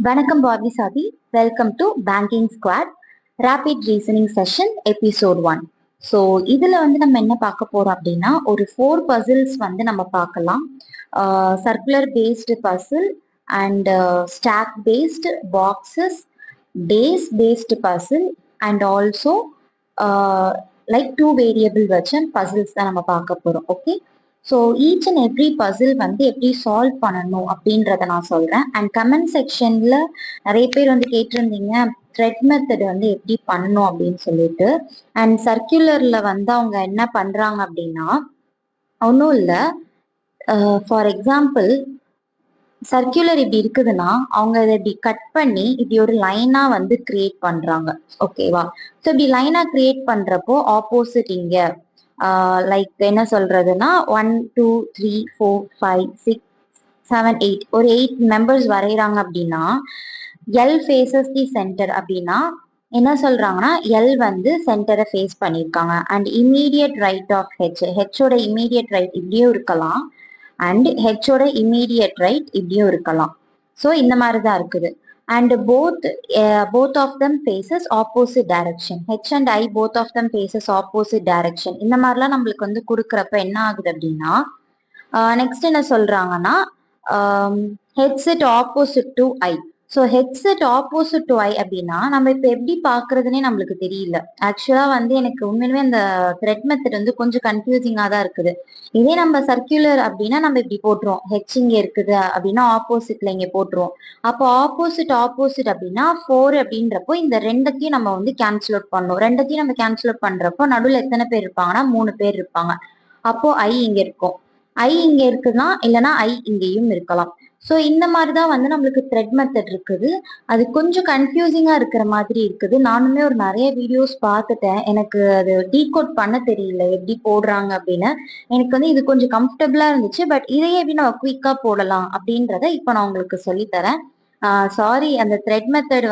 வணக்கம் பாபி சாதி. Welcome to banking squad rapid reasoning session episode 1. So இதில் நம்ம என்ன பார்க்க போகிறோம் அப்படின்னா, ஒரு 4 பசில்ஸ் நம்ம பார்க்கலாம். Circular based puzzle and stock based boxes, days based puzzle and also like 2 variable வச்ச பசில்ஸ் தான் நம்ம பார்க்க போகிறோம். Okay, so each and every puzzle எப்படி சால்வ் பண்ணணும் அப்படின்றத நான் சொல்றேன். அண்ட் கமெண்ட் செக்ஷன்ல நிறைய பேர் கேட்டிருந்தீங்க த்ரெட் மெத்தட் எப்படி பண்ணணும் அப்படின்னு சொல்லிட்டு. அண்ட் சர்க்குலர்ல அவங்க என்ன பண்றாங்க அப்படின்னா, ஒன்றும் இல்லை. ஃபார் எக்ஸாம்பிள், சர்க்குலர் இப்படி இருக்குதுன்னா அவங்க இதை இப்படி கட் பண்ணி இப்படி ஒரு லைனா கிரியேட் பண்றாங்க. ஓகேவா? ஸோ இப்படி லைனா கிரியேட் பண்றப்போ ஆப்போசிட் இங்க லைக் என்ன சொல்றதுன்னா 1 2 3 4 5 6 7 8 ஒரு 8 மெம்பர்ஸ் வரைகிறாங்க அப்படின்னா எல் ஃபேஸஸ் தி சென்டர் அப்படின்னா என்ன சொல்றாங்கன்னா எல் சென்டரை ஃபேஸ் பண்ணியிருக்காங்க. அண்ட் இமீடியட் ரைட் ஆஃப் ஹெச்சோட இமீடியட் ரைட் இப்படியும் இருக்கலாம் அண்ட் ஹெச்சோட இமீடியட் ரைட் இப்படியும் இருக்கலாம். ஸோ இந்த மாதிரி தான் இருக்குது. and both of them faces opposite direction. H and I both of them faces opposite direction. இந்த மாதிரிலாம் நம்மளுக்கு கொடுக்குறப்ப என்ன ஆகுது அப்படின்னா, நெக்ஸ்ட் என்ன சொல்றாங்கன்னா head set opposite to I. So H set opposite to I அப்படின்னா நம்ம இப்போ எப்படி பாக்குறதுன்னே நம்மளுக்கு தெரியல. ஆக்சுவலா எனக்கு உண்மையிலுமே அந்த த்ரெட் மெத்தட் கொஞ்சம் கன்ஃபியூசிங்கா தான் இருக்குது. இதே நம்ம சர்க்குலர் அப்படின்னா நம்ம இப்படி போட்டுருவோம், ஹெச் இங்க இருக்குது அப்படின்னா ஆப்போசிட்ல இங்க போட்டுருவோம். அப்போ ஆப்போசிட் அப்படின்னா 4 அப்படின்றப்போ இந்த ரெண்டத்தையும் நம்ம கேன்சல் அவுட் பண்ணணும். ரெண்டத்தையும் நம்ம கேன்சல் அவுட் பண்றப்போ நடுவில் எத்தனை பேர் இருப்பாங்கன்னா 3 பேர் இருப்பாங்க. அப்போ ஐ இங்க இருக்கும், ஐ இங்க இருக்குன்னா இல்லைன்னா ஐ இங்கேயும் இருக்கலாம். ஸோ இந்த மாதிரிதான் நம்மளுக்கு த்ரெட் மெத்தட் இருக்குது. அது கொஞ்சம் கன்ஃபியூசிங்கா இருக்கிற மாதிரி இருக்குது. நானுமே ஒரு நிறைய வீடியோஸ் பார்த்துட்டேன், எனக்கு அது டீகோட் பண்ண தெரியல எப்படி போடுறாங்க அப்படின்னு. எனக்கு இது கொஞ்சம் கம்ஃபர்டபுளா இருந்துச்சு. பட் இதையே எப்படி நம்ம குயிக்கா போடலாம் அப்படின்றத இப்போ நான் உங்களுக்கு சொல்லித்தரேன். சாரி, அந்த த்ரெட் மெத்தட்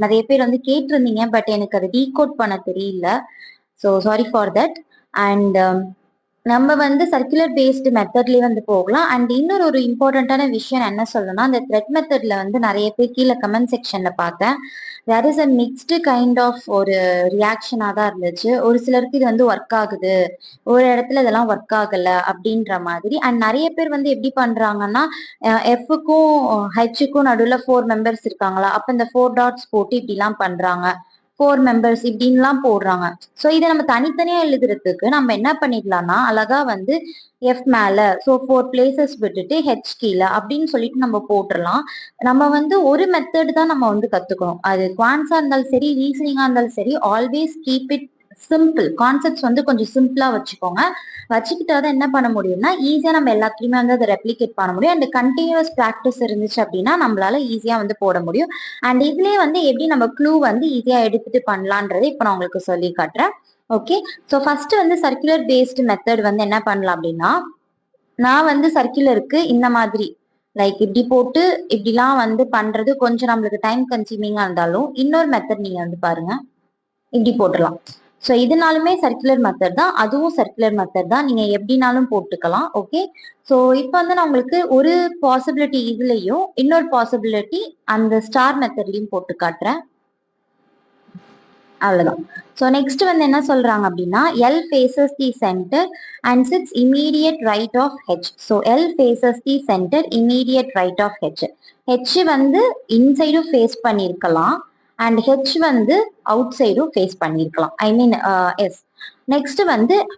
நிறைய பேர் கேட்டிருந்தீங்க, பட் எனக்கு அதை டீகோட் பண்ண தெரியல. So sorry for that. And நம்ம சர்க்குலர் பேஸ்டு மெத்தட்லயே போகலாம். அண்ட் இன்னொரு ஒரு இம்பார்ட்டன்டான விஷயம் என்ன சொல்லணும்னா, அந்த த்ரெட் மெத்தட்ல நிறைய பேர் கீழே கமெண்ட் செக்ஷன்ல பார்த்தேன், there is a mixed kind of ஒரு ரியாக்ஷனா தான் இருந்துச்சு. ஒரு சிலருக்கு இது ஒர்க் ஆகுது, ஒரு இடத்துல இதெல்லாம் ஒர்க் ஆகல அப்படின்ற மாதிரி. அண்ட் நிறைய பேர் எப்படி பண்றாங்கன்னா, எஃப்க்கும் ஹெச்சுக்கும் நடுவில் 4 மெம்பர்ஸ் இருக்காங்களா, அப்ப இந்த 4 டாட்ஸ் போட்டு இப்படிலாம் பண்றாங்க, 4 மெம்பர்ஸ் இப்படின்லாம் போடுறாங்க. ஸோ இதை நம்ம தனித்தனியா எழுதுறதுக்கு நம்ம என்ன பண்ணிடலாம்னா, அழகா எஃப் மேல ஸோ 4 பிளேசஸ் விட்டுட்டு ஹெச் கீழே அப்படின்னு சொல்லிட்டு நம்ம போட்டுடலாம். நம்ம ஒரு மெத்தட் தான் நம்ம கத்துக்கணும். அது குவான்ஸா இருந்தாலும் சரி, ரீசனிங்கா இருந்தாலும் சரி, always keep it simple. Concepts கொஞ்சம் சிம்பிளா வச்சுக்கோங்க. வச்சுக்கிட்டாதான் என்ன பண்ண முடியும்னா ஈஸியா நம்ம எல்லாத்துலயுமே அதை ரெப்ளிகேட் பண்ண முடியும். அண்ட் கண்டினியூஸ் ப்ராக்டிஸ் இருந்துச்சு அப்படின்னா நம்மளால ஈஸியா போட முடியும். அண்ட் இதுலயே எப்படி நம்ம க்ளூ ஈஸியா எடுத்துட்டு பண்ணலான்றதை இப்போ நான் உங்களுக்கு சொல்லி காட்டுறேன். Okay, so first circular based method என்ன பண்ணலாம் அப்படின்னா, நான் சர்க்குலருக்கு இந்த மாதிரி லைக் இப்படி போட்டு இப்படிலாம் பண்றது கொஞ்சம் நம்மளுக்கு டைம் கன்சியூமிங்கா இருந்தாலும் இன்னொரு மெத்தட் நீங்க பாருங்க, இப்படி போட்டுடலாம். ஸோ இதனாலுமே சர்க்குலர் மெத்தட் தான், அதுவும் சர்க்குலர் மெத்தட் தான், நீங்க எப்படினாலும் போட்டுக்கலாம். ஓகே, ஸோ இப்போ நான் உங்களுக்கு ஒரு பாசிபிலிட்டி இதுலயும் இன்னொரு பாசிபிலிட்டி அந்த ஸ்டார் மெத்தட்லயும் போட்டு காட்டுறேன். அவ்வளவுதான். ஸோ நெக்ஸ்ட் என்ன சொல்றாங்க அப்படின்னா, L faces the centre and sits immediate right of H. So L faces the centre, immediate right of H. H இன்சைடும் ஃபேஸ் பண்ணியிருக்கலாம் அண்ட் ஹெச் அவுட் சைடும் ஃபேஸ் பண்ணியிருக்கலாம். I mean yes. Next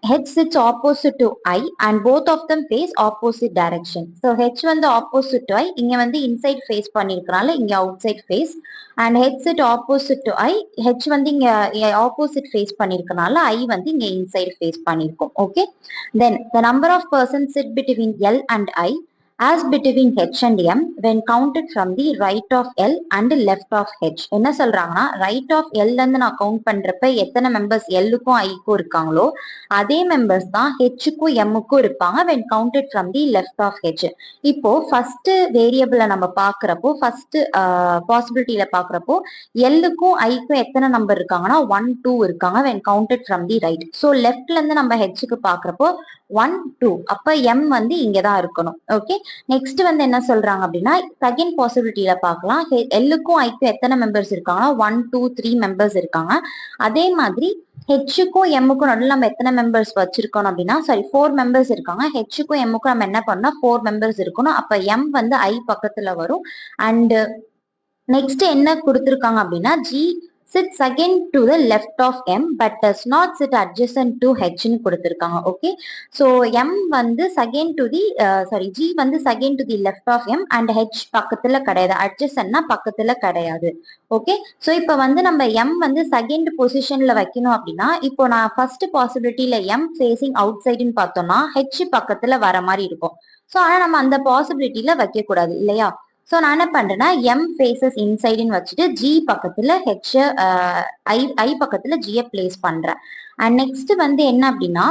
H sits opposite to I and both of them face opposite direction. So H opposite to I, இங்க inside face பண்ணியிருக்கனால இங்க outside face. And H sit opposite to I, H இங்க opposite face பண்ணியிருக்கனால I இங்க inside face பண்ணியிருக்கோம். Okay, then the number of person sit between L and I as between h and m when counted from the right of L and left of h. என்ன சொல்றாங்கன்னா, right of L நான் count பண்றப்ப எத்தனை members Lக்கும் ஐக்கும் இருக்காங்களோ அதே members தான் ஹெச்சுக்கும் எம்முக்கும் இருப்பாங்க when counted from the left of h. இப்போ ஃபர்ஸ்ட் வேரியபிளை நம்ம பாக்குறப்போ, ஃபர்ஸ்ட் பாசிபிலிட்டியில பாக்குறப்போ Lக்கும் ஐக்கும் எத்தனை நம்பர் இருக்காங்கன்னா 1 2 இருக்காங்க when counted from the right. So லெஃப்ட்ல இருந்து நம்ம ஹெச்சுக்கு பாக்குறப்போ 1 2, அப்ப எம் இங்கதான் இருக்கணும். ஓகே, நெக்ஸ்ட் வந்து என்ன சொல்றாங்க அப்படின்னா செகண்ட் பாசிபிலிட்டியில பார்க்கலாம். எல்லுக்கும் ஐக்கும் எத்தனை மெம்பர்ஸ் இருக்காங்கன்னா 1 2 3 மெம்பர்ஸ் இருக்காங்க. அதே மாதிரி ஹெச்சுக்கும் எம்முக்கும் நடுவில் நம்ம எத்தனை மெம்பர்ஸ் வச்சிருக்கோம் அப்படின்னா 4 மெம்பர்ஸ் இருக்காங்க. ஹெச்சுக்கும் எம்முக்கும் நம்ம என்ன பண்ணோம் 4 மெம்பர்ஸ் இருக்கணும். அப்ப எம் வந்து ஐ பக்கத்துல வரும். அண்ட் நெக்ஸ்ட் என்ன கொடுத்துருக்காங்க அப்படின்னா G sits again to the left of m but does not sit adjacent to h ன்னு கொடுத்திருக்காங்க. ஓகே, ஸோ m வந்து செகண்ட் டு தி g வந்து second to the left of m அண்ட் h பக்கத்துல கிடையாது. அட்ஜசன்ட்னா பக்கத்துல கிடையாது. ஓகே, ஸோ இப்போ வந்து நம்ம m வந்து செகண்ட் பொசிஷன்ல வைக்கணும் அப்படின்னா இப்போ நான் ஃபர்ஸ்ட் பாசிபிலிட்டியில m ஃபேசிங் அவுட் சைடுன்னு பார்த்தோம்னா h பக்கத்துல வர மாதிரி இருக்கும். ஸோ ஆனால் நம்ம அந்த பாசிபிலிட்டியில வைக்க கூடாது இல்லையா? ஸோ நான் என்ன பண்றேன்னா எம் ஃபேசஸ் இன்சைடுன்னு வச்சுட்டு ஜி பக்கத்துல ஹெச் ஐ பக்கத்துல ஜியை பிளேஸ் பண்றேன். அண்ட் நெக்ஸ்ட் வந்து என்ன அப்படின்னா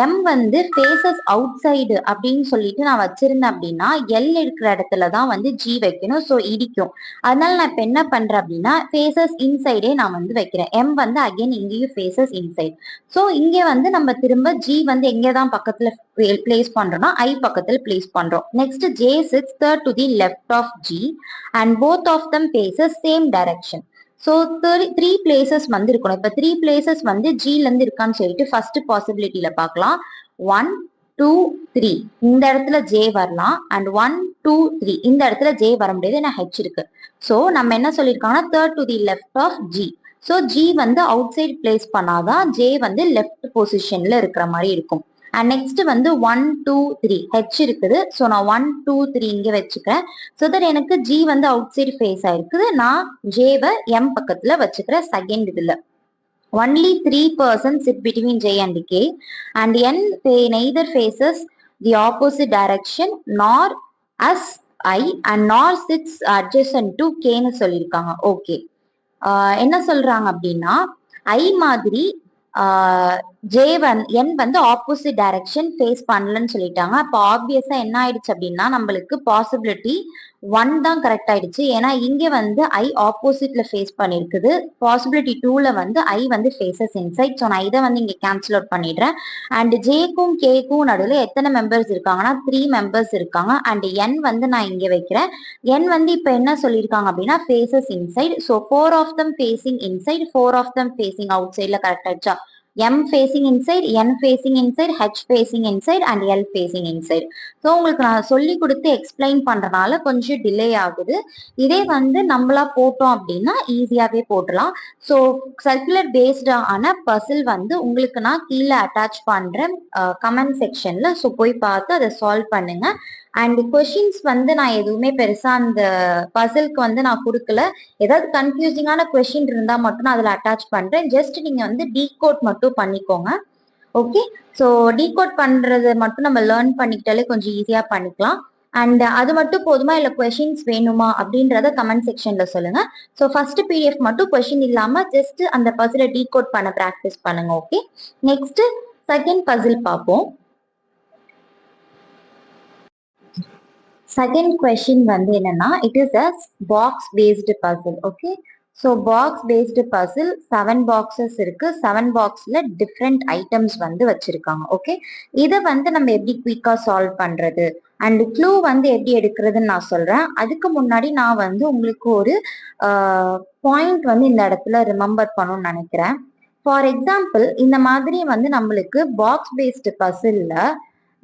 எம் வந்து ஃபேசஸ் அவுட் சைடு அப்படின்னு சொல்லிட்டு நான் வச்சிருந்தேன் அப்படின்னா எல் இருக்கிற இடத்துலதான் வந்து ஜி வைக்கணும். ஸோ இடிக்கும். அதனால நான் இப்ப என்ன பண்றேன் அப்படின்னா ஃபேசஸ் இன்சைடே நான் வந்து வைக்கிறேன். எம் வந்து அகைன் இங்கேயும் ஃபேசஸ் இன்சைட். ஸோ இங்கே வந்து நம்ம திரும்ப ஜி வந்து எங்கேதான் பக்கத்துல பிளேஸ் பண்றோம்னா ஐ பக்கத்துல பிளேஸ் பண்றோம். Next J sits third to the left of G and both of them faces same direction. So 3 places வந்து இருக்கணும். இப்போ 3 பிளேசஸ் வந்து ஜில இருந்து இருக்கான்னு சொல்லிட்டு ஃபர்ஸ்ட் பாசிபிலிட்டியில பார்க்கலாம். 1 2 3 இந்த இடத்துல ஜே வரலாம். அண்ட் 1 2 3 இந்த இடத்துல ஜே வர முடியாது, ஏன்னா ஹெச் இருக்கு. ஸோ நம்ம என்ன சொல்லியிருக்காங்கன்னா third to the left of G. So G வந்து அவுட் சைட் பிளேஸ் பண்ணாதான் ஜே வந்து லெஃப்ட் பொசிஷன்ல இருக்கிற மாதிரி இருக்கும். அண்ட் நெக்ஸ்ட் வந்து 1 2 3 ஹெச் இருக்குது. ஸோ நான் 1 2 3 இங்க வச்சுக்கிறேன். ஸோ தட் எனக்கு ஜி வந்து அவுட் சைட் ஃபேஸ் ஆயிருக்குது. நான் ஜேவை எம் பக்கத்துல வச்சுக்கிறேன் செகண்ட் இதுல. Only 3 persons sit between J and K and N neither faces the opposite direction nor as I and nor sits adjacent to K ன்னு சொல்லியிருக்காங்க. Okay, என்ன சொல்றாங்க அப்படின்னா ஐ மாதிரி என் வந்து ஆப்போசிட் டைரக்ஷன் ஃபேஸ் பண்ணலன்னு சொல்லிட்டாங்க. அப்போ ஆப்வியஸா என்ன ஆயிடுச்சு அப்படின்னா நம்மளுக்கு பாசிபிலிட்டி 1 தான் கரெக்ட் ஆயிடுச்சு. ஏன்னா இங்க வந்து ஐ ஆப்போசிட்ல ஃபேஸ் பண்ணிருக்குது. பாசிபிலிட்டி 2ல வந்து ஐ வந்து ஃபேசஸ் இன்சைட். ஸோ நான் இதை வந்து இங்க கேன்சல் அவுட் பண்ணிடுறேன். அண்ட் ஜேக்கும் கேக்கும் நடுவில் எத்தனை மெம்பர்ஸ் இருக்காங்கன்னா 3 மெம்பர்ஸ் இருக்காங்க. அண்ட் என் வந்து நான் இங்க வைக்கிறேன். என் வந்து இப்ப என்ன சொல்லியிருக்காங்க அப்படின்னா faces inside. So 4 of them facing inside, 4 of them facing அவுட் சைட்ல கரெக்ட் ஆயிடுச்சா? M facing inside, N facing inside, H facing inside and L facing inside. So உங்களுக்கு நான் சொல்லி கொடுத்து எக்ஸ்பிளைன் பண்றதுனால கொஞ்சம் டிலே ஆகுது. இதே வந்து நம்மளா போட்டோம் அப்படின்னா ஈஸியாவே போடலாம். ஸோ சர்க்குலர் பேஸ்டு ஆன பசில் வந்து உங்களுக்கு நான் கீழே அட்டாச் பண்றேன் கமெண்ட் செக்ஷன்ல. ஸோ போய் பார்த்து அதை சால்வ் பண்ணுங்க. அண்ட் கொஷின்ஸ் வந்து நான் எதுவுமே பெருசா அந்த பசிலுக்கு வந்து நான் கொடுக்கல. ஏதாவது கன்ஃபியூசிங்கான கொஷின் இருந்தா மட்டும் நான் அதுல அட்டாச் பண்றேன். ஜஸ்ட் நீங்க வந்து டீகோட் மட்டும் பண்ணிக்கோங்க. ஓகே, ஸோ டீகோட் பண்றது மட்டும் நம்ம லேர்ன் பண்ணிக்கிட்டாலே கொஞ்சம் ஈஸியா பண்ணிக்கலாம். அண்ட் அது மட்டும் போதுமா இல்ல கொஷின்ஸ் வேணுமா அப்படின்றத கமெண்ட் செக்ஷன்ல சொல்லுங்க. ஸோ ஃபர்ஸ்ட் பிடிஎஃப் மட்டும் கொஷின் இல்லாம ஜஸ்ட் அந்த பசிலை டீகோட் பண்ண ப்ராக்டிஸ் பண்ணுங்க. ஓகே, நெக்ஸ்ட் செகண்ட் பசில் பார்ப்போம். செகண்ட் கொஸ்டின் வந்து என்னன்னா it is a box based puzzle. Okay, so box based puzzle 7 boxes இருக்கு. 7 பாக்ஸ்ல டிஃப்ரெண்ட் ஐட்டம்ஸ் வந்து வச்சிருக்காங்க. ஓகே, இதை வந்து நம்ம எப்படி குயிக்கா சால்வ் பண்றது அண்ட் க்ளூ வந்து எப்படி எடுக்கிறதுன்னு நான் சொல்றேன். அதுக்கு முன்னாடி நான் வந்து உங்களுக்கு ஒரு பாயிண்ட் வந்து இந்த இடத்துல ரிமெம்பர் பண்ணணும்னு நினைக்கிறேன். ஃபார் எக்ஸாம்பிள் இந்த மாதிரி வந்து நம்மளுக்கு பாக்ஸ் பேஸ்டு பசில்ல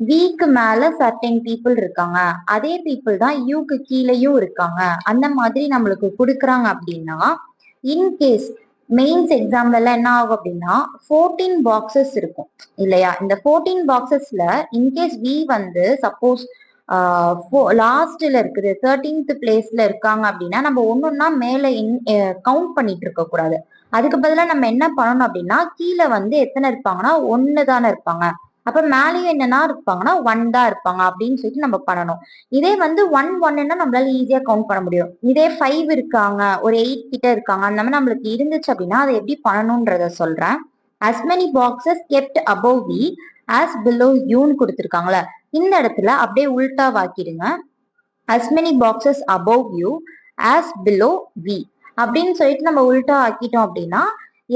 விக்கு மேல சர்டன் பீப்புள் இருக்காங்க, அதே பீப்புள் தான் யூக்கு கீழேயும் இருக்காங்க, அந்த மாதிரி நம்மளுக்கு கொடுக்குறாங்க அப்படின்னா இன்கேஸ் மெயின்ஸ் எக்ஸாம்ல என்ன ஆகும் அப்படின்னா 14 பாக்ஸஸ் இருக்கும் இல்லையா? இந்த 14 பாக்ஸஸ்ல இன்கேஸ் வி வந்து சப்போஸ் லாஸ்ட்ல இருக்குது 13th பிளேஸ்ல இருக்காங்க அப்படின்னா நம்ம ஒன்னொன்னா மேல கவுண்ட் பண்ணிட்டு இருக்க கூடாது. அதுக்கு பதிலாக நம்ம என்ன பண்ணணும் அப்படின்னா கீழே வந்து எத்தனை இருப்பாங்கன்னா 1 தானே இருப்பாங்க, அப்ப மேலேயும் என்னன்னா இருப்பாங்கன்னா 1 தான் இருப்பாங்க அப்படின்னு சொல்லிட்டு நம்ம பண்ணணும். இதே வந்து 1 1ன்னா நம்மளால ஈஸியா கவுண்ட் பண்ண முடியும். இதே 5 இருக்காங்க, ஒரு 8 கிட்ட இருக்காங்க, அந்த மாதிரி நம்மளுக்கு இருந்துச்சு அப்படின்னா அதை எப்படி பண்ணணும்ன்றத சொல்றேன். as many boxes kept above V as below U ன்னு கொடுத்துருக்காங்களே, இந்த இடத்துல அப்படியே உல்டா வாக்கிடுங்க. as many boxes above U as below V அப்படின்னு சொல்லிட்டு நம்ம உல்டா ஆக்கிட்டோம் அப்படின்னா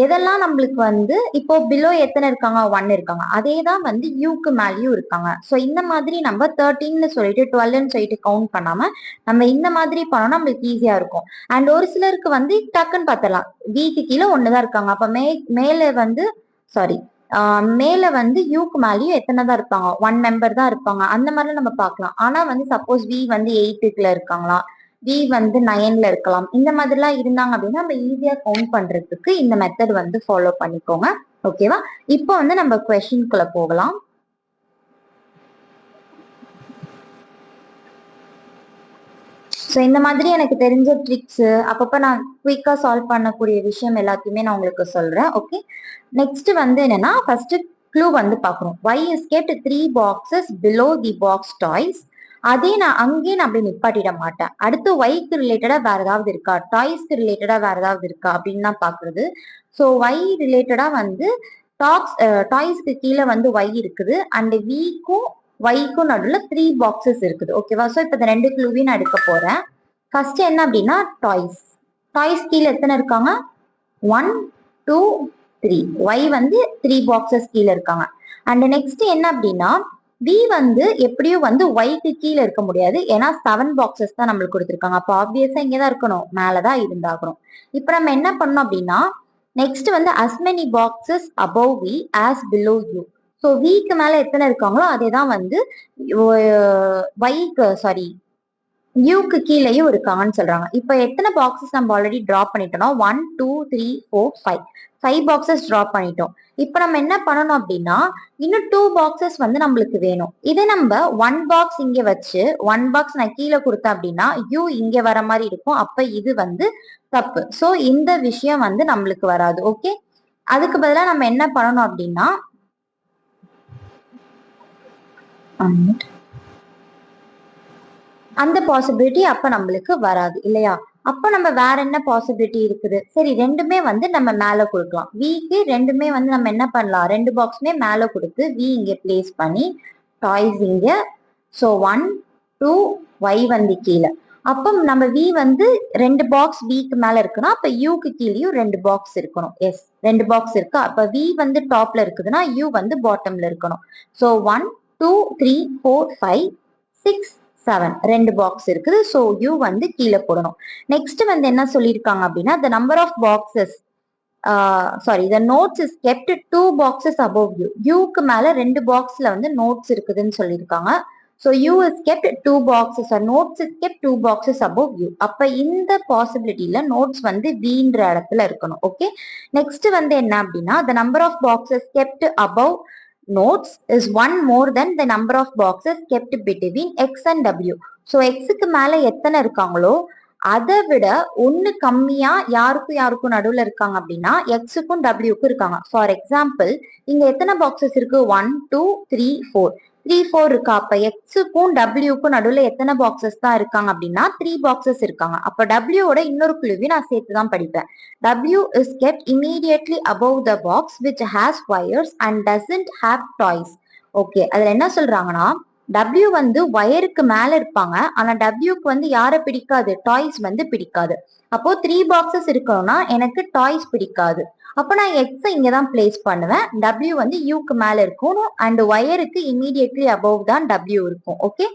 எதெல்லாம் நம்மளுக்கு வந்து இப்போ பிலோ எத்தனை இருக்காங்க, 1 இருக்காங்க, அதே தான் வந்து யூக்கு மேலேயும் இருக்காங்க. ஸோ இந்த மாதிரி நம்ம 13ன்னு சொல்லிட்டு 12ன்னு சொல்லிட்டு கவுண்ட் பண்ணாம நம்ம இந்த மாதிரி பண்ணோம்னா நம்மளுக்கு ஈஸியா இருக்கும். அண்ட் ஒரு சிலருக்கு வந்து டக்குன்னு பார்த்தலாம், வீக்கு கீழே 1 தான் இருக்காங்க. அப்ப மேல வந்து சாரி மேல வந்து யூக்கு மேலேயும் எத்தனை தான் இருப்பாங்க, 1 மெம்பர் தான் இருப்பாங்க. அந்த மாதிரி நம்ம பார்க்கலாம். ஆனா வந்து சப்போஸ் வி வந்து 8க்குள்ள இருக்காங்களா, வி வந்து 9ல இருக்கலாம். இந்த மாதிரிலாம் இருந்தாங்க அப்படின்னா நம்ம ஈஸியா கவுண்ட் பண்றதுக்கு இந்த மெத்தட் வந்து ஃபாலோ பண்ணிக்கோங்க. ஓகேவா? இப்போ வந்து நம்ம கொஸ்டின்குள்ள போகலாம். ஸோ இந்த மாதிரி எனக்கு தெரிஞ்ச ட்ரிக்ஸ் அப்பப்போ நான் குயிக்கா சால்வ் பண்ணக்கூடிய விஷயம் எல்லாத்தையுமே நான் உங்களுக்கு சொல்றேன். ஓகே, நெக்ஸ்ட் வந்து என்னன்னா ஃபர்ஸ்ட் க்ளூ வந்து பாக்குறோம். y is kept 3 boxes below the box toys. அதே நான் அங்கேயே நான் அப்படி நிப்பாட்டிட மாட்டேன். அடுத்து ஒய்க்கு ரிலேட்டடா வேற ஏதாவது இருக்கா, டாய்ஸ்க்கு ரிலேட்டடா வேற ஏதாவது இருக்கா அப்படின்னு தான் பாக்குறது. ஸோ ஒய் ரிலேட்டடா வந்து டாய்ஸ்க்கு கீழே வந்து ஒய் இருக்குது அண்ட் வீக்கும் ஒய்க்கும் நடுவில் 3 பாக்ஸஸ் இருக்குது. ஓகேவா? ஸோ இப்போ இந்த 2 க்ளூவையும் நான் எடுக்க போறேன். ஃபர்ஸ்ட் என்ன அப்படின்னா டாய்ஸ். டாய்ஸ் கீழே எத்தனை இருக்காங்க, 1 2 3. ஒய் வந்து 3 பாக்ஸஸ் கீழே இருக்காங்க. அண்ட் நெக்ஸ்ட் என்ன அப்படின்னா வி வந்து எப்படியும் வந்து ஒய்க்கு கீழே இருக்க முடியாது, ஏன்னா 7 பாக்ஸஸ் தான் நம்மளுக்கு கொடுத்துருக்காங்க. அப்போ ஆப்வியஸா இங்கதான் இருக்கணும், மேலதான் இருந்தாகணும். இப்போ நம்ம என்ன பண்ணோம் அப்படின்னா நெக்ஸ்ட் வந்து as many boxes above v as below u. So விக்கு மேல எத்தனை இருக்காங்களோ அதே தான் வந்து ஒய்க்கு சாரி யூக்கு கீழேயும் இருக்காங்கன்னு சொல்றாங்க. இப்போ எத்தனை பாக்ஸஸ் நம்ம ஆல்ரெடி டிராப் பண்ணிட்டோம்னா 1 2 3 4 5 பாக்ஸஸ் டிராப் பண்ணிட்டோம். இப்போ நம்ம என்ன பண்ணணும் அப்படின்னா இன்னும் 2 பாக்ஸஸ் வந்து நம்மளுக்கு வேணும். இதை நம்ம 1 பாக்ஸ் இங்க வச்சு 1 பாக்ஸ் நான் கீழே கொடுத்தேன் அப்படின்னா யூ இங்க வர மாதிரி இருக்கும். அப்ப இது வந்து தப்பு. ஸோ இந்த விஷயம் வந்து நம்மளுக்கு வராது. ஓகே, அதுக்கு பதிலாக நம்ம என்ன பண்ணணும் அப்படின்னா அந்த பாசிபிலிட்டி அப்ப நம்மளுக்கு வராது இல்லையா? அப்ப நம்ம வேற என்ன பாசிபிலிட்டி இருக்குது? சரி, ரெண்டுமே வந்து நம்ம மேல கொடுக்கலாம். விக்கு ரெண்டுமே வந்து நம்ம என்ன பண்ணலாம், 2 பாக்ஸுமே மேல கொடுத்து வி இங்க பிளேஸ் பண்ணி டாய்ஸ் இங்க. ஸோ 1 2 ஒய் வந்து கீழே. அப்போ நம்ம வி வந்து 2 பாக்ஸ் விக்கு மேல இருக்குன்னா அப்ப யூக்கு கீழேயும் 2 பாக்ஸ் இருக்கணும். எஸ், 2 பாக்ஸ் இருக்கு. அப்ப வி வந்து டாப்ல இருக்குதுன்னா யூ வந்து பாட்டம்ல இருக்கணும். ஸோ 1 2 3 4 5 6 7 2 பாக்ஸ் இருக்குது. ஸோ யூ வந்து கீழே போடணும். நெக்ஸ்ட் வந்து என்ன சொல்லியிருக்காங்க அப்படின்னா the number of boxes the notes is kept 2 boxes above you. யூக்கு மேல 2 பாக்ஸ்ல வந்து நோட்ஸ் இருக்குதுன்னு சொல்லியிருக்காங்க. So you is kept 2 boxes or notes is kept 2 boxes above you. அப்ப இந்த பாசிபிலிட்டியில நோட்ஸ் வந்து வீன்ற இடத்துல இருக்கணும். ஓகே, நெக்ஸ்ட் வந்து என்ன அப்படின்னா the number of boxes kept above notes is 1 more than the number of boxes kept between x and w. So எக்ஸுக்கு மேல எத்தனை இருக்காங்களோ அதை விட 1 கம்மியா யாருக்கும் நடுவுல இருக்காங்க அப்படின்னா எக்ஸுக்கும் டபிள்யூக்கும் இருக்காங்க. ஃபார் எக்ஸாம்பிள் இங்க எத்தனை பாக்ஸஸ் இருக்கு, 1 2 3 4 இருக்கா? அப்ப எக்ஸுக்கும் டபிள்யூக்கும் நடுவுல எத்தனை பாக்ஸஸ் தான் இருக்காங்க அப்படின்னா 3 பாக்ஸஸ் இருக்காங்க. அப்ப டபிள்யூட இன்னொரு குழுவையும் நான் சேர்த்து தான் படிப்பேன். W is kept immediately above the box which has wires and doesn't have toys. Okay, அதுல என்ன சொல்றாங்கன்னா W வந்து வயருக்கு மேல இருப்பாங்க, ஆனா டபிள்யூக்கு வந்து யாரை பிடிக்காது, டாய்ஸ் வந்து பிடிக்காது. அப்போ 3 பாக்ஸஸ் இருக்கணும்னா எனக்கு டாய்ஸ் பிடிக்காது. அப்போ நான் எக்ஸை இங்கதான் பிளேஸ் பண்ணுவேன். டபிள்யூ வந்து யூக்கு மேல இருக்கும் அண்ட் ஒயருக்கு இமீடியட்லி அபவ் தான் டபிள்யூ இருக்கும். ஓகே,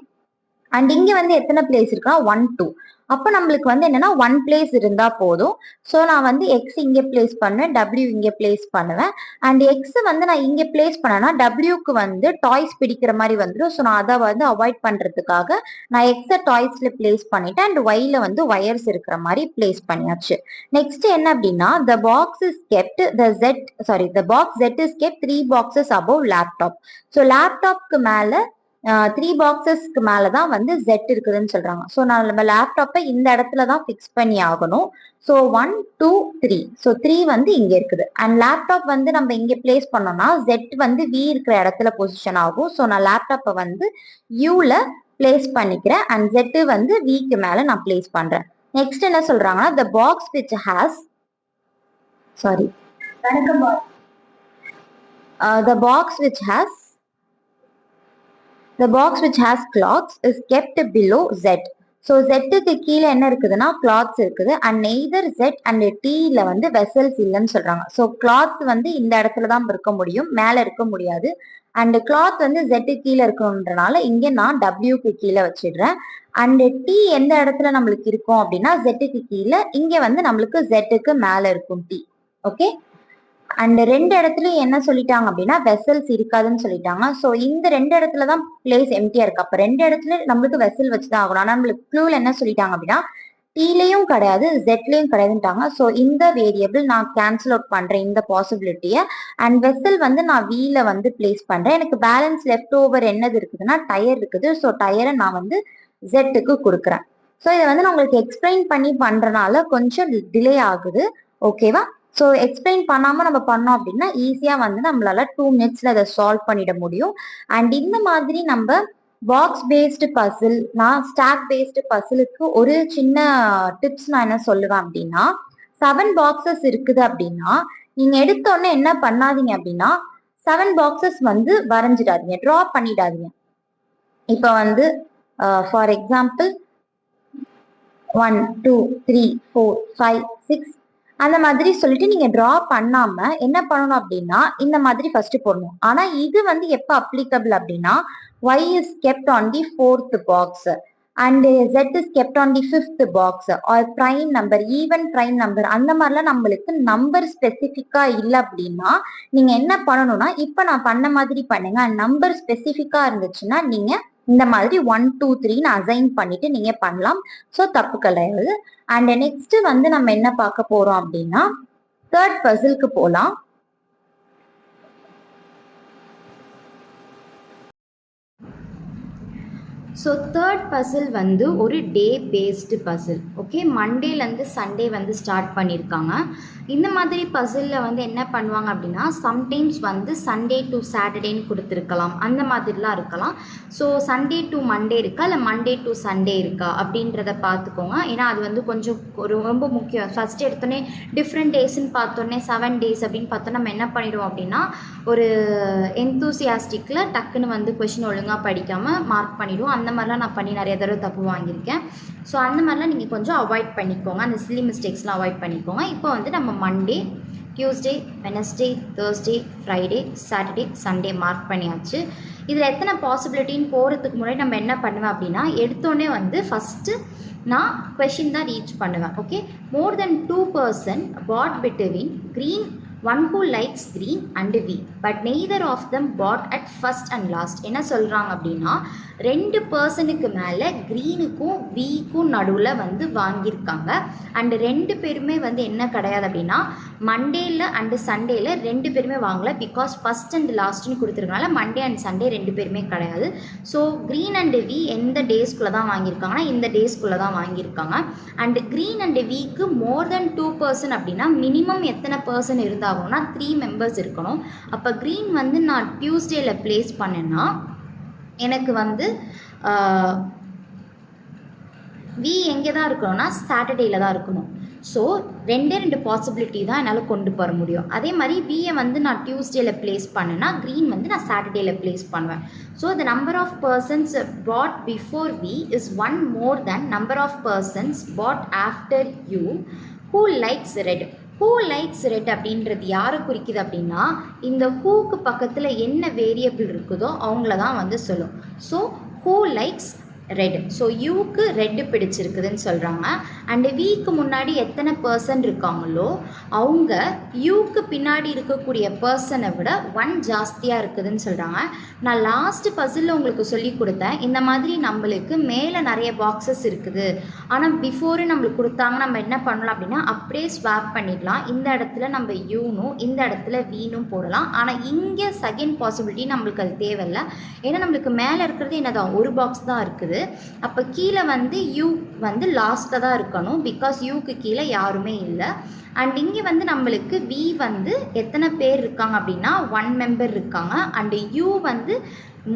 அண்ட் இங்க வந்து எத்தனை பிளேஸ் இருக்கா, 1 2. அப்ப நம்மளுக்கு வந்து என்னன்னா 1 பிளேஸ் இருந்தா போதும். ஸோ நான் வந்து எக்ஸ் இங்க பிளேஸ் பண்ணுவேன், டபிள்யூ இங்க பிளேஸ் பண்ணுவேன். அண்ட் எக்ஸ் வந்து நான் இங்க பிளேஸ் பண்ணேன்னா டபிள்யூக்கு வந்து டாய்ஸ் பிடிக்கிற மாதிரி வந்துடும். ஸோ நான் அதை வந்து அவாய்ட் பண்றதுக்காக நான் எக்ஸை டாய்ஸ்ல பிளேஸ் பண்ணிட்டேன் அண்ட் ஒய்ல வந்து ஒயர்ஸ் இருக்கிற மாதிரி பிளேஸ் பண்ணியாச்சு. நெக்ஸ்ட் என்ன அப்படின்னா the box is kept the box z is kept 3 boxes above laptop. So லேப்டாப்க்கு மேல 3 பாக்ஸஸ்க்கு மேலதான் வந்து ஜெட் இருக்குதுன்னு சொல்றாங்க. ஸோ நம்ம லேப்டாப்பை இந்த இடத்துல தான் பிக்ஸ் பண்ணி ஆகணும். ஸோ 1 2 3. ஸோ 3 வந்து இங்க இருக்குது அண்ட் லேப்டாப் வந்து நம்ம இங்க பிளேஸ் பண்ணோம்னா ஜெட் வந்து வி இருக்கிற இடத்துல பொசிஷன் ஆகும். ஸோ நான் லேப்டாப்பை வந்து யூல பிளேஸ் பண்ணிக்கிறேன் அண்ட் ஜெட் வந்து விக்கு மேல நான் பிளேஸ் பண்றேன். நெக்ஸ்ட் என்ன சொல்றாங்கன்னா the box which has clocks is kept below Z. So ஜெட்டுக்கு கீழே என்ன இருக்குதுன்னா கிளாத்ஸ் இருக்குது அண்ட் நெய்தர் ஜெட் அண்ட் டீல வந்து வெசல்ஸ் இல்லைன்னு சொல்றாங்க. ஸோ கிளாத் வந்து இந்த இடத்துல தான் இருக்க முடியும், மேல இருக்க முடியாது. அண்ட் கிளாத் வந்து ஜெட்டு கீழே இருக்கணுன்றனால இங்க நான் டபிள்யூக்கு கீழே வச்சிடுறேன். அண்ட் டி எந்த இடத்துல நம்மளுக்கு இருக்கும் அப்படின்னா ஜெட்டுக்கு கீழே, இங்க வந்து நம்மளுக்கு ஜெட்டுக்கு மேல இருக்கும் டி. ஓகே. அண்ட் ரெண்டு இடத்துலயும் என்ன சொல்லிட்டாங்க அப்படின்னா வெசல்ஸ் இருக்காதுன்னு சொல்லிட்டாங்க. ஸோ இந்த ரெண்டு இடத்துல தான் பிளேஸ் எம்டியா இருக்கு. அப்ப ரெண்டு இடத்துல நம்மளுக்கு வெசல் வச்சுதான் ஆகணும். ஆனா நம்மளுக்கு க்ளூல என்ன சொல்லிட்டாங்க அப்படின்னா டீலையும் கிடையாது ஜெட்லயும் கிடையாதுட்டாங்க. ஸோ இந்த வேரியபிள் நான் கேன்சல் அவுட் பண்றேன் இந்த பாசிபிலிட்டியை. அண்ட் வெசல் வந்து நான் வீல வந்து பிளேஸ் பண்றேன். எனக்கு பேலன்ஸ் லெஃப்ட் ஓவர் என்னது இருக்குதுன்னா டயர் இருக்குது. ஸோ டயரை நான் வந்து ஜெட்டுக்கு கொடுக்குறேன். ஸோ இதை வந்து நான் உங்களுக்கு எக்ஸ்பிளைன் பண்ணி பண்றதுனால கொஞ்சம் டிலே ஆகுது. ஓகேவா? ஸோ எக்ஸ்பிளைன் பண்ணாம நம்ம பண்ணோம் அப்படின்னா ஈஸியா வந்து நம்மளால 2 minutesல அதை சால்வ் பண்ணிட முடியும். அண்ட் இந்த மாதிரி நம்ம பாக்ஸ் பேஸ்டு பசில், நான் ஸ்டாக் பேஸ்டு பசிலுக்கு ஒரு சின்ன டிப்ஸ் நான் என்ன சொல்லுவேன் அப்படின்னா 7 பாக்ஸஸ் இருக்குது அப்படின்னா நீங்க எடுத்தோடனே என்ன பண்ணாதீங்க அப்படின்னா 7 பாக்ஸஸ் வந்து வரைஞ்சிடாதீங்க, ட்ரா பண்ணிடாதீங்க. இப்போ வந்து ஃபார் எக்ஸாம்பிள் 1 2 3 4 5 6 அந்த மாதிரி சொல்லிட்டு நீங்க டிரா பண்ணாம என்ன பண்ணணும் அப்படின்னா இந்த மாதிரி ஃபர்ஸ்ட் போடணும். ஆனா இது வந்து எப்ப அப்ளிகபிள் அப்படின்னா y is kept on the 4th box and z is kept on the 5th box or prime number, even prime number அந்த மாதிரிலாம் நம்மளுக்கு நம்பர் ஸ்பெசிஃபிக்கா இல்லை அப்படின்னா நீங்க என்ன பண்ணணும்னா இப்ப நான் பண்ண மாதிரி பண்ணுங்க. நம்பர் ஸ்பெசிஃபிக்கா இருந்துச்சுன்னா நீங்க இந்த மாதிரி 1 2 3 அசைன் பண்ணிட்டு நீங்க பண்ணலாம். ஸோ தப்பு கிடையாது. அண்ட் நெக்ஸ்ட் வந்து நம்ம என்ன பார்க்க போறோம் அப்படின்னா தேர்ட் பசிலுக்கு போலாம். ஸோ தேர்ட் பசில் வந்து ஒரு டே பேஸ்டு பசில். ஓகே, மண்டேலேருந்து சண்டே வந்து ஸ்டார்ட் பண்ணியிருக்காங்க. இந்த மாதிரி பசிலில் வந்து என்ன பண்ணுவாங்க அப்படின்னா சம்டைம்ஸ் வந்து சண்டே டு சாட்டர்டேன்னு கொடுத்துருக்கலாம், அந்த மாதிரிலாம் இருக்கலாம். ஸோ சண்டே டு மண்டே இருக்கா இல்லை மண்டே டு சண்டே இருக்கா அப்படின்றத பார்த்துக்கோங்க. ஏன்னா அது வந்து கொஞ்சம் ரொம்ப முக்கியம். ஃபஸ்ட்டு எடுத்தோடனே டிஃப்ரெண்ட் டேஸ்ன்னு பார்த்தோன்னே 7 days அப்படின்னு பார்த்தோன்னா நம்ம என்ன பண்ணிடுவோம் அப்படின்னா ஒரு எந்தூசியாஸ்டிக்கில் டக்குன்னு வந்து கொஷின் ஒழுங்காக படிக்காமல் மார்க் பண்ணிவிடுவோம். அந்த மாதிரிலாம் நான் பண்ணி நிறைய தடவை தப்பு வாங்கியிருக்கேன். ஸோ அந்த மாதிரிலாம் நீங்கள் கொஞ்சம் அவாய்ட் பண்ணிக்கோங்க, அந்த சில்லி மிஸ்டேக்ஸ்லாம் அவாய்ட் பண்ணிக்கோங்க. இப்போ வந்து நம்ம Monday, Tuesday, Wednesday, Thursday, Friday, Saturday, Sunday mark பண்ணியாச்சு. இதில் எத்தனை பாசிபிலிட்டின்னு போகிறதுக்கு முன்னாடி நம்ம என்ன பண்ணுவேன் அப்படின்னா எடுத்தோடனே வந்து ஃபஸ்ட்டு நான் கொஷின் தான் ரீச் பண்ணுவேன். Okay, more than 2% bought between green, one who likes green and V but neither of them bought at first and last. என்ன சொல்கிறாங்க அப்படின்னா 2% மேலே க்ரீனுக்கும் விக்கும் நடுவில் வந்து வாங்கியிருக்காங்க. அண்டு 2 பேருமே வந்து என்ன கிடையாது அப்படின்னா மண்டேயில் அண்டு சண்டேயில் 2 பேருமே வாங்கலை. பிகாஸ் ஃபஸ்ட் அண்ட் லாஸ்ட்னு கொடுத்துருக்கனால மண்டே அண்ட் சண்டே 2 பேருமே கிடையாது. ஸோ க்ரீன் அண்டு வி எந்த டேஸ்க்குள்ளே தான் வாங்கியிருக்காங்கன்னா இந்த டேஸ்க்குள்ளே தான் வாங்கியிருக்காங்க. அண்டு க்ரீன் அண்டு விக்கு மோர் தென் 2% அப்படின்னா மினிமம் எத்தனை பர்சன்ட் இருந்தாகணும்னா 3 members இருக்கணும். அப்போ க்ரீன் வந்து நான் டியூஸ்டேயில் ப்ளேஸ் பண்ணேன்னா எனக்கு வந்து வி எங்கே தான் இருக்கணும்னா சாட்டர்டேயில் தான் இருக்கணும். ஸோ 2 பாசிபிலிட்டி தான் என்னால் கொண்டு போக முடியும். அதே மாதிரி வியை வந்து நான் டியூஸ்டேயில் ப்ளேஸ் பண்ணேன்னா க்ரீன் வந்து நான் சாட்டர்டேயில் ப்ளேஸ் பண்ணுவேன். So the number of persons but before V is 1 more than number of persons but after U who likes red. Who likes red அப்படின்றது யாரை குறிக்குது அப்படின்னா இந்த ஹூக்கு பக்கத்தில் என்ன வேரியபிள் இருக்குதோ அவங்கள தான் வந்து சொல்லும். So who likes red. So யூக்கு ரெட்டு பிடிச்சிருக்குதுன்னு சொல்கிறாங்க. அண்டு விக்கு முன்னாடி எத்தனை பர்சன் இருக்காங்களோ அவங்க யூக்கு பின்னாடி இருக்கக்கூடிய பர்சனை விட 1 ஜாஸ்தியாக இருக்குதுன்னு சொல்கிறாங்க. நான் லாஸ்ட்டு பசிலில் உங்களுக்கு சொல்லி கொடுத்தேன் இந்த மாதிரி நம்மளுக்கு மேலே நிறைய பாக்ஸஸ் இருக்குது. ஆனால் பிஃபோரு நம்மளுக்கு கொடுத்தாங்க நம்ம என்ன பண்ணலாம் அப்படின்னா அப்படியே ஸ்வாப் பண்ணிடலாம். இந்த இடத்துல நம்ம யூனும் இந்த இடத்துல வீனும் போடலாம். ஆனால் இங்கே செகண்ட் பாசிபிலிட்டி நம்மளுக்கு அது தேவையில்லை. ஏன்னா நம்மளுக்கு மேலே இருக்கிறது என்னதான் ஒரு பாக்ஸ் தான் இருக்குது. அப்போ கீழே வந்து யூ வந்து லாஸ்ட்டில் தான் இருக்கணும். பிகாஸ் யூக்கு கீழே யாருமே இல்லை. அண்ட் இங்கே வந்து நம்மளுக்கு வி வந்து எத்தனை பேர் இருக்காங்க அப்படின்னா 1 member இருக்காங்க. அண்டு யூ வந்து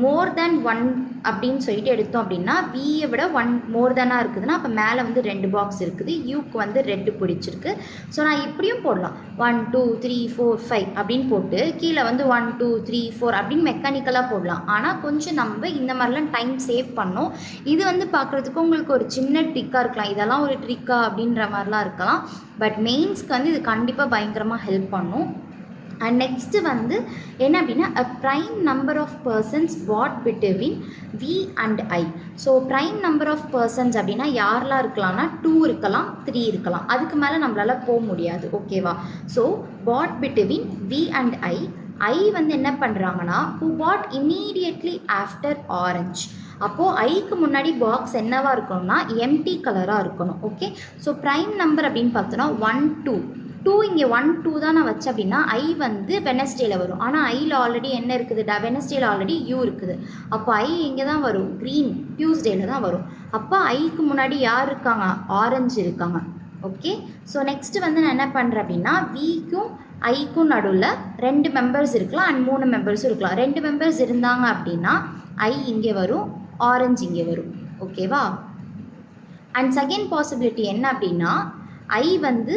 மோர் தேன் 1 அப்படின்னு சொல்லிட்டு எடுத்தோம் அப்படின்னா வியை விட 1 மோர் தேனாக இருக்குதுன்னா அப்போ மேலே வந்து 2 பாக்ஸ் இருக்குது, யூக்கு வந்து ரெட்டு பிடிச்சிருக்கு. ஸோ நான் இப்படியும் போடலாம் 1 2 3 4 5 அப்படின்னு போட்டு கீழே வந்து 1 2 3 4 அப்படின்னு மெக்கானிக்கலாக போடலாம். ஆனால் கொஞ்சம் நம்ம இந்த மாதிரிலாம் டைம் சேவ் பண்ணோம். இது வந்து பார்க்குறதுக்கு உங்களுக்கு ஒரு சின்ன ட்ரிக்காக இருக்கலாம், இதெல்லாம் ஒரு ட்ரிக்கா அப்படின்ற மாதிரிலாம் இருக்கலாம். பட் மெயின்ஸ்க்கு வந்து இது கண்டிப்பாக பயங்கரமாக ஹெல்ப் பண்ணும். அண்ட் நெக்ஸ்ட்டு வந்து என்ன அப்படின்னா a prime number of persons bought between V and I. So prime number of persons அப்படின்னா யாரெலாம் இருக்கலாம்னா 2 இருக்கலாம், 3 இருக்கலாம், அதுக்கு மேலே நம்மளால் போக முடியாது. ஓகேவா? So bought between V and I வந்து என்ன பண்ணுறாங்கன்னா who bought immediately after orange. அப்போது ஐக்கு முன்னாடி பாக்ஸ் என்னவாக இருக்கணும்னா எம்டி கலராக இருக்கணும். ஓகே, ஸோ ப்ரைம் நம்பர் அப்படின்னு பார்த்தோன்னா 1 2 2 இங்கே 1 2 தான் நான் வச்சேன் அப்படின்னா ஐ வந்து வெனஸ்டேயில் வரும். ஆனால் ஐயில் ஆல்ரெடி என்ன இருக்குதுடா, வெனஸ்டேயில் ஆல்ரெடி யூ இருக்குது. அப்போ ஐ இங்கே தான் வரும், க்ரீன் டியூஸ்டேயில் தான் வரும். அப்போ ஐக்கு முன்னாடி யார் இருக்காங்க, ஆரஞ்சு இருக்காங்க. ஓகே, ஸோ நெக்ஸ்ட்டு வந்து நான் என்ன பண்ணுறேன் அப்படின்னா விக்கும் ஐக்கும் நடுவில் 2 மெம்பர்ஸ் இருக்கலாம் அண்ட் 3 மெம்பர்ஸும் இருக்கலாம். 2 மெம்பர்ஸ் இருந்தாங்க அப்படின்னா ஐ இங்கே வரும், ஆரஞ்சு இங்கே வரும். ஓகேவா? அண்ட் செகண்ட் பாசிபிலிட்டி என்ன அப்படின்னா ஐ வந்து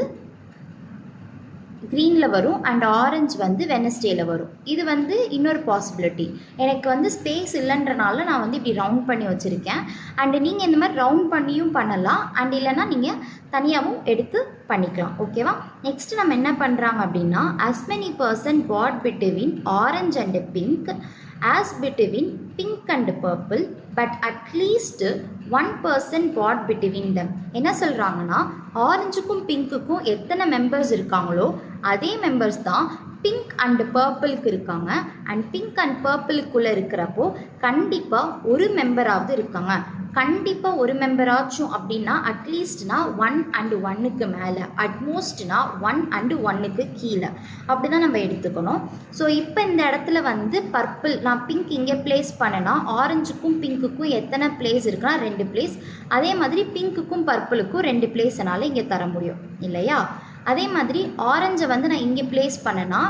க்ரீனில் வரும் அண்ட் ஆரஞ்சு வந்து வெனஸ்டேயில் வரும். இது வந்து இன்னொரு பாசிபிலிட்டி. எனக்கு வந்து ஸ்பேஸ் இல்லைன்றனால நான் வந்து இப்படி ரவுண்ட் பண்ணி வச்சுருக்கேன். அண்டு நீங்கள் இந்த மாதிரி ரவுண்ட் பண்ணியும் பண்ணலாம், அண்ட் இல்லைனா நீங்கள் தனியாகவும் எடுத்து பண்ணிக்கலாம். ஓகேவா? நெக்ஸ்ட்டு நம்ம என்ன பண்ணுறாங்க அப்படின்னா as many person bought between orange and pink as between pink and purple but at least 1 person bought between them. என்ன சொல்கிறாங்கன்னா ஆரஞ்சுக்கும் பிங்க்குக்கும் எத்தனை மெம்பர்ஸ் இருக்காங்களோ அதே மெம்பர்ஸ் தான் பிங்க் அண்ட் பர்பிளுக்கு இருக்காங்க. அண்ட் பிங்க் அண்ட் பர்பிளுக்குள்ளே இருக்கிறப்போ கண்டிப்பாக ஒரு மெம்பராவது இருக்காங்க. கண்டிப்பாக ஒரு மெம்பராச்சும் அப்படின்னா அட்லீஸ்ட்னா 1 and 1க்கு மேலே, அட்மோஸ்ட்னா 1 and 1க்கு கீழே, அப்படி தான் நம்ம எடுத்துக்கணும். ஸோ இப்போ இந்த இடத்துல வந்து பர்பிள் நான் பிங்க் இங்கே ப்ளேஸ் பண்ணேன்னா ஆரஞ்சுக்கும் பிங்க்குக்கும் எத்தனை பிளேஸ் இருக்குன்னா 2 பிளேஸ். அதே மாதிரி பிங்க்குக்கும் பர்பிளுக்கும் 2 பிளேஸ் என்னால் இங்கே தர முடியும் இல்லையா? அதே மாதிரி ஆரஞ்சை வந்து நான் இங்கே ப்ளேஸ் பண்ணேன்னா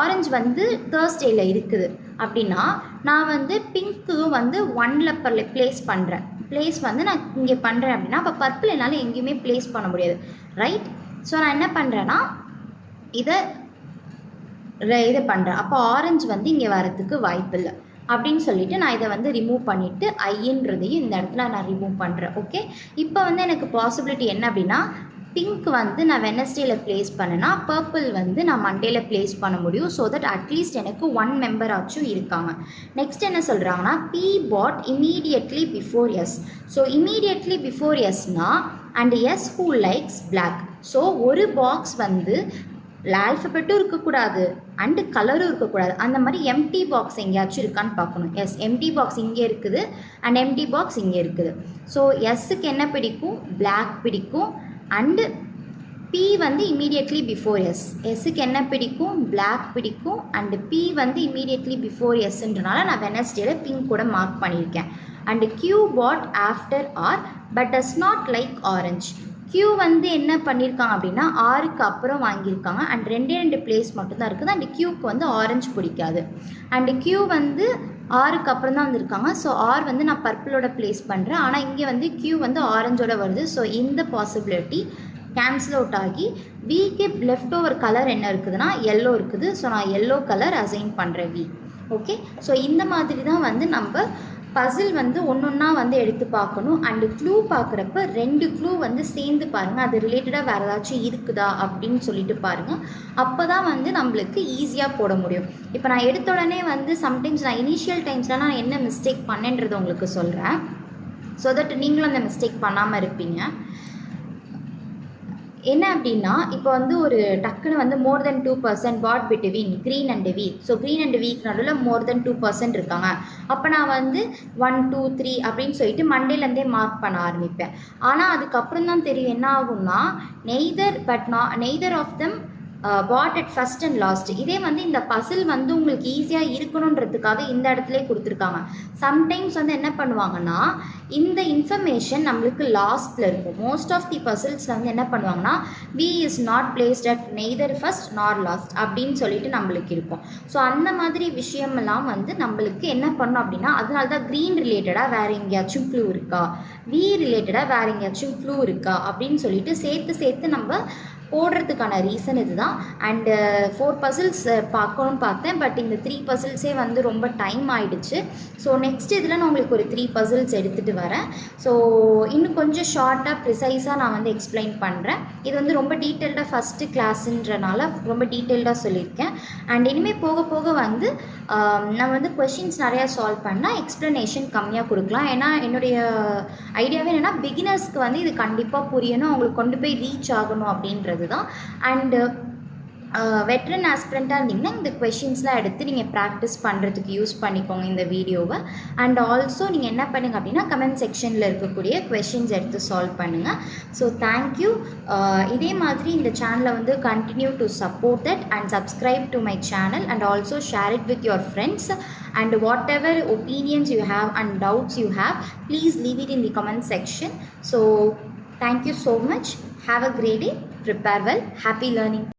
ஆரஞ்சு வந்து தேர்ஸ்டேயில் இருக்குது அப்படின்னா நான் வந்து பிங்க்கு வந்து 1ல் ப்ளேஸ் பண்ணுறேன். ப்ளேஸ் வந்து நான் இங்கே பண்ணுறேன் அப்படின்னா அப்போ பர்பிள் என்னால் எங்கேயுமே ப்ளேஸ் பண்ண முடியாது, ரைட்? ஸோ நான் என்ன பண்ணுறேன்னா இதை பண்ணுறேன். அப்போ ஆரஞ்சு வந்து இங்கே வரத்துக்கு வாய்ப்பு இல்லை அப்படின்னு சொல்லிட்டு நான் இதை வந்து ரிமூவ் பண்ணிவிட்டு ஐன்றதையும் இந்த இடத்துல நான் ரிமூவ் பண்ணுறேன். ஓகே, இப்போ வந்து எனக்கு பாசிபிலிட்டி என்ன அப்படின்னா பிங்க் வந்து நான் வெனஸ்டேயில் ப்ளேஸ் பண்ணேன்னா பர்பிள் வந்து நான் மண்டேயில் ப்ளேஸ் பண்ண முடியும். ஸோ தட் அட்லீஸ்ட் எனக்கு 1 மெம்பர் ஆச்சும் இருக்காங்க. நெக்ஸ்ட் என்ன சொல்கிறாங்கன்னா B sat immediately before S. So immediately before எஸ்னா and S who likes black. So ஒரு பாக்ஸ் வந்து ஆல்ஃபபெட்டும் இருக்கக்கூடாது அண்டு கலரும் இருக்கக்கூடாது. அந்த மாதிரி எம்டி பாக்ஸ் எங்கேயாச்சும் இருக்கான்னு பார்க்கணும். எஸ், எம்டி பாக்ஸ் இங்கே இருக்குது அண்ட் எம்டி பாக்ஸ் இங்கே இருக்குது. ஸோ எஸ்ஸுக்கு என்ன பிடிக்கும், பிளாக் பிடிக்கும். அண்டு பி வந்து இமீடியட்லி பிஃபோர் எஸ், எஸ்ஸுக்கு என்ன பிடிக்கும், பிளாக் பிடிக்கும். அண்டு பி வந்து இமீடியட்லி பிஃபோர் எஸ்ன்றனால நான் வெனஸ்டேல பிங்க் கூட மார்க் பண்ணியிருக்கேன். And Q but after R but does not like orange. Q வந்து என்ன பண்ணியிருக்காங்க அப்படின்னா ஆருக்கு அப்புறம் வாங்கியிருக்காங்க அண்ட் 2 பிளேஸ் மட்டும்தான் இருக்குது. அண்டு கியூக்கு வந்து ஆரஞ்சு பிடிக்காது. அண்டு கியூ வந்து ஆருக்கு அப்புறம் தான் வந்திருக்காங்க. ஸோ ஆர் வந்து நான் பர்பிளோட ப்ளேஸ் பண்ணுறேன், ஆனால் இங்கே வந்து கியூ வந்து ஆரஞ்சோட வருது. ஸோ இந்த பாசிபிலிட்டி கேன்சல் அவுட் ஆகி விக்கு லெஃப்ட் ஓவர் கலர் என்ன இருக்குதுன்னா எல்லோ இருக்குது. ஸோ நான் எல்லோ கலர் அசைன் பண்ணுறேன் வி. ஓகே, ஸோ இந்த மாதிரி தான் வந்து நம்ம பசில் வந்து ஒன்றா வந்து எடுத்து பார்க்கணும். அண்டு க்ளூ பார்க்குறப்ப 2 க்ளூ வந்து சேர்ந்து பாருங்கள், அது ரிலேட்டடாக வேறு ஏதாச்சும் இருக்குதா அப்படின்னு சொல்லிட்டு பாருங்கள். அப்போ தான் வந்து நம்மளுக்கு ஈஸியாக போட முடியும். இப்போ நான் எடுத்த உடனே வந்து சம்டைம்ஸ் நான் இனிஷியல் டைம்ஸ்லாம் நான் என்ன மிஸ்டேக் பண்ணேன்றதை உங்களுக்கு சொல்கிறேன். ஸோ தட் நீங்களும் அந்த மிஸ்டேக் பண்ணாமல் இருப்பீங்க. என்ன அப்படின்னா இப்போ வந்து ஒரு டக்குன்னு வந்து more than 2% sat between green and week. So green and week நடுவில் மோர் தென் 2% இருக்காங்க. அப்போ நான் வந்து 1 2 3 அப்படின்னு சொல்லிட்டு மண்டேலேருந்தே மார்க் பண்ண ஆரம்பிப்பேன். ஆனால் அதுக்கப்புறம் தான் தெரியும் என்ன ஆகும்னா neither of them but at first and last. இதே வந்து இந்த பசில் வந்து உங்களுக்கு ஈஸியாக இருக்கணுன்றதுக்காக இந்த இடத்துல கொடுத்துருக்காங்க. சம்டைம்ஸ் வந்து என்ன பண்ணுவாங்கன்னா இந்த இன்ஃபர்மேஷன் நம்மளுக்கு லாஸ்ட்டில் இருக்கும். மோஸ்ட் ஆஃப் தி பசில்ஸில் வந்து என்ன பண்ணுவாங்கன்னா V is not placed at neither first nor last அப்படின்னு சொல்லிட்டு நம்மளுக்கு இருக்கும். ஸோ அந்த மாதிரி விஷயமெல்லாம் வந்து நம்மளுக்கு என்ன பண்ணணும் அப்படின்னா, அதனால தான் க்ரீன் ரிலேட்டடாக வேறு எங்கேயாச்சும் க்ளூ இருக்கா, வி ரிலேட்டடாக வேறு எங்கேயாச்சும் க்ளூ இருக்கா அப்படின்னு சொல்லிட்டு சேர்த்து நம்ம போடுறதுக்கான ரீசன் இதுதான். அண்டு 4 பசில்ஸ் பார்க்கணும்னு பார்த்தேன், பட் இந்த 3 பசில்ஸே வந்து ரொம்ப டைம் ஆகிடுச்சு. ஸோ நெக்ஸ்ட் இதில் நான் உங்களுக்கு ஒரு 3 பசில்ஸ் எடுத்துகிட்டு வரேன். ஸோ இன்னும் கொஞ்சம் ஷார்ட்டாக ப்ரிசைஸாக நான் வந்து எக்ஸ்பிளைன் பண்ணுறேன். இது வந்து ரொம்ப டீட்டெயில்டாக ஃபஸ்ட்டு கிளாஸுன்றனால ரொம்ப டீட்டெயில்டாக சொல்லியிருக்கேன். அண்ட் இனிமேல் போக போக வந்து நான் வந்து கொஷின்ஸ் நிறையா சால்வ் பண்ணால் எக்ஸ்ப்ளனேஷன் கம்மியாக கொடுக்கலாம். ஏன்னா என்னுடைய ஐடியாவே என்னென்னா பிகினர்ஸ்க்கு வந்து இது கண்டிப்பாக புரியணும், அவங்களுக்கு கொண்டு போய் ரீச் ஆகணும் அப்படின்றது தான். அண்டு வெட்ரன் ஆஸ்பிரண்ட்டாக இருந்தீங்கன்னா இந்த கொஷின்ஸ்லாம் எடுத்து நீங்கள் ப்ராக்டிஸ் பண்ணுறதுக்கு யூஸ் பண்ணிக்கோங்க இந்த வீடியோவை. அண்ட் ஆல்சோ நீங்கள் என்ன பண்ணுங்கள் அப்படின்னா கமெண்ட் செக்ஷனில் இருக்கக்கூடிய கொஷின்ஸ் எடுத்து சால்வ் பண்ணுங்கள். So thank you. இதே மாதிரி இந்த சேனலை வந்து continue to support that and subscribe to my channel and also share it with your friends. And whatever opinions you have and doubts you have, please leave it in the comment section. So thank you so much. Have a great day. Prepare well. Happy learning.